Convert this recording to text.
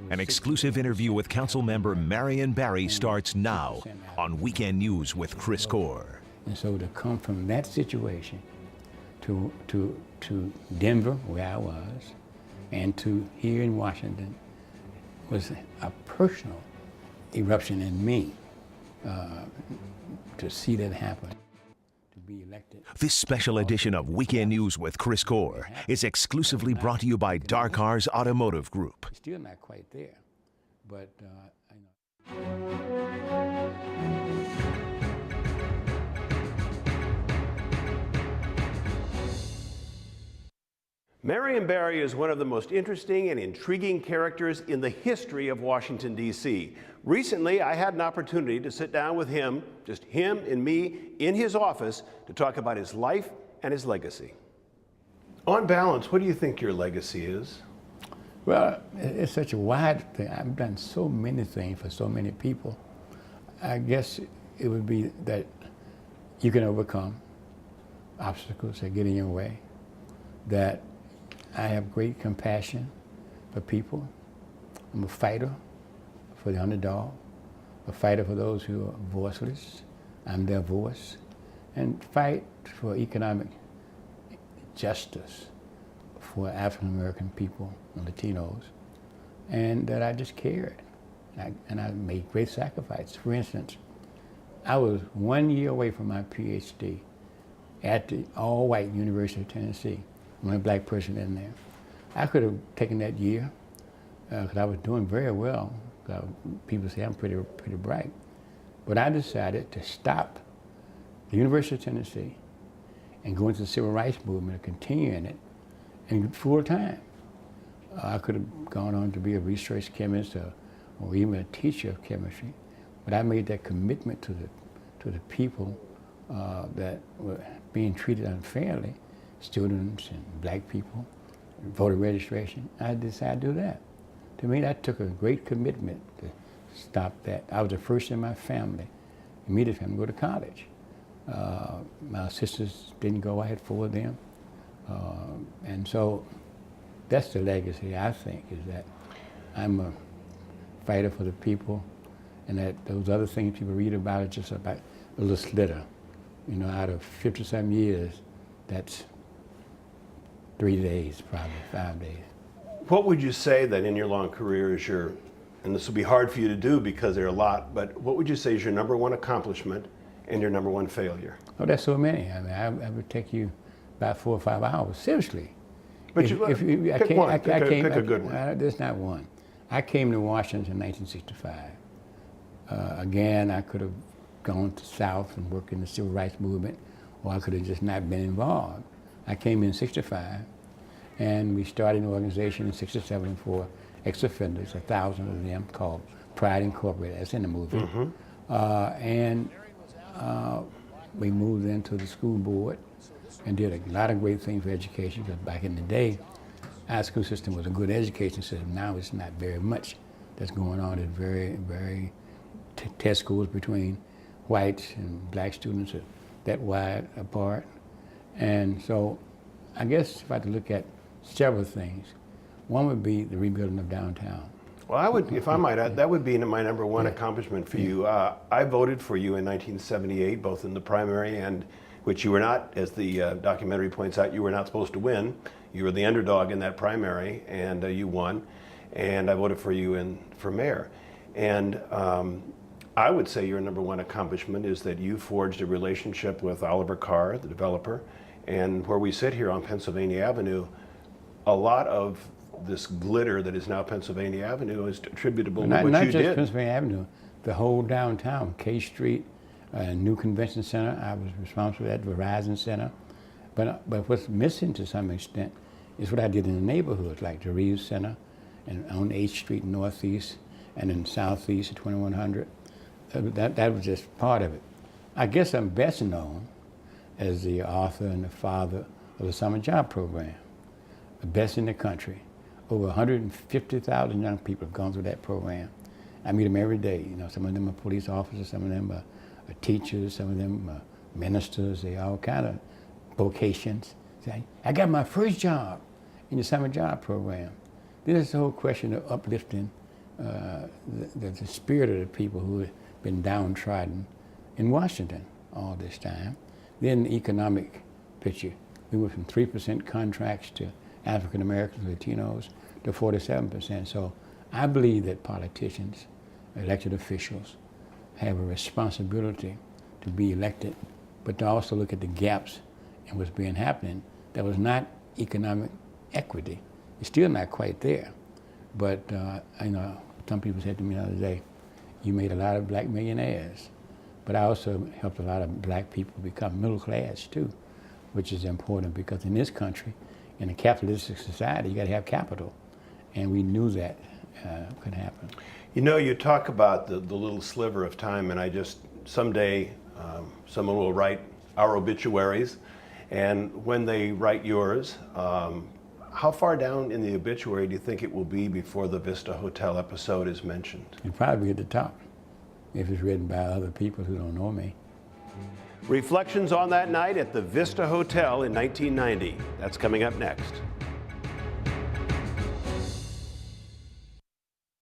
An exclusive interview with Councilmember Marion Barry starts now on Weekend News with Chris CORE. And so to come from that situation to Denver, where I was, and to here in Washington was a personal eruption in me to see that happen. Be elected. This special edition of Weekend News with Chris CORE is exclusively brought to you by Dark Cars Automotive Group. Still not quite there, but I know. Marion Barry is one of the most interesting and intriguing characters in the history of Washington, D.C. Recently, I had an opportunity to sit down with him, just him and me, in his office to talk about his life and his legacy. On balance, what do you think your legacy is? Well, it's such a wide thing. I've done so many things for so many people. I guess it would be that you can overcome obstacles that get in your way, that I have great compassion for people. I'm a fighter for the underdog, a fighter for those who are voiceless. I'm their voice, and fight for economic justice for African American people and Latinos, and that I just cared, and I made great sacrifices. For instance, I was 1 year away from my PhD at the all-white University of Tennessee. Only black person in there. I could have taken that year because I was doing very well. People say I'm pretty bright. But I decided to stop the University of Tennessee and go into the civil rights movement and continue in it and full time. I could have gone on to be a research chemist or even a teacher of chemistry, but I made that commitment to the people that were being treated unfairly, students and black people, voter registration. I decided to do that. To me, that took a great commitment to stop that. I was the first in my family, immediate family, to go to college. My sisters didn't go, I had 4 of them. And so that's the legacy, I think, is that I'm a fighter for the people, and that those other things people read about are just about a little slitter. You know, out of 50-some years, that's 3 days, probably 5 days. What would you say that in your long career is your, and this will be hard for you to do because there are a lot, but what would you say is your #1 accomplishment and your #1 failure? Oh, there's so many. I mean, I would take you about 4 or 5 hours, seriously. But pick one, pick a good one. There's not one. I came to Washington in 1965. Again, I could have gone to South and worked in the civil rights movement, or I could have just not been involved. I came in 65, and we started an organization in 67 for ex-offenders, 1,000 of them, called Pride Incorporated. That's in the movie. Mm-hmm. We moved into the school board and did a lot of great things for education, because back in the day, our school system was a good education system. Now it's not very much that's going on. It's very test scores between whites and black students are that wide apart. And so I guess if I had to look at several things, one would be the rebuilding of downtown. Well, I would, if I might add, that would be my #1 accomplishment for you. I voted for you in 1978, both in the primary and, which you were not, as the documentary points out, you were not supposed to win. You were the underdog in that primary, and you won. And I voted for you for mayor. And I would say your #1 accomplishment is that you forged a relationship with Oliver Carr, the developer, and where we sit here on Pennsylvania Avenue, a lot of this glitter that is now Pennsylvania Avenue is attributable to what you did. Not just Pennsylvania Avenue, the whole downtown, K Street, new convention center. I was responsible for that, Verizon Center. But what's missing to some extent is what I did in the neighborhoods, like the Reeves Center, and on 8th Street Northeast, and in Southeast at 2100. That was just part of it. I guess I'm best known as the author and the father of the summer job program, the best in the country. Over 150,000 young people have gone through that program. I meet them every day. You know, some of them are police officers, some of them are teachers, some of them are ministers. They all kind of vocations. Say, I got my first job in the summer job program. This is the whole question of uplifting the spirit of the people who had been downtrodden in Washington all this time. Then the economic picture. We went from 3% contracts to African Americans, Latinos, to 47%. So I believe that politicians, elected officials, have a responsibility to be elected, but to also look at the gaps in what's been happening. That was not economic equity. It's still not quite there. But I know some people said to me the other day, you made a lot of black millionaires, but I also helped a lot of black people become middle class too, which is important because in this country, in a capitalistic society, you got to have capital. And we knew that could happen. You know, you talk about the little sliver of time, and I just, someday, someone will write our obituaries, and when they write yours, how far down in the obituary do you think it will be before the Vista Hotel episode is mentioned? It'd probably be at the top, if it's written by other people who don't know me. Reflections on that night at the Vista Hotel in 1990. That's coming up next.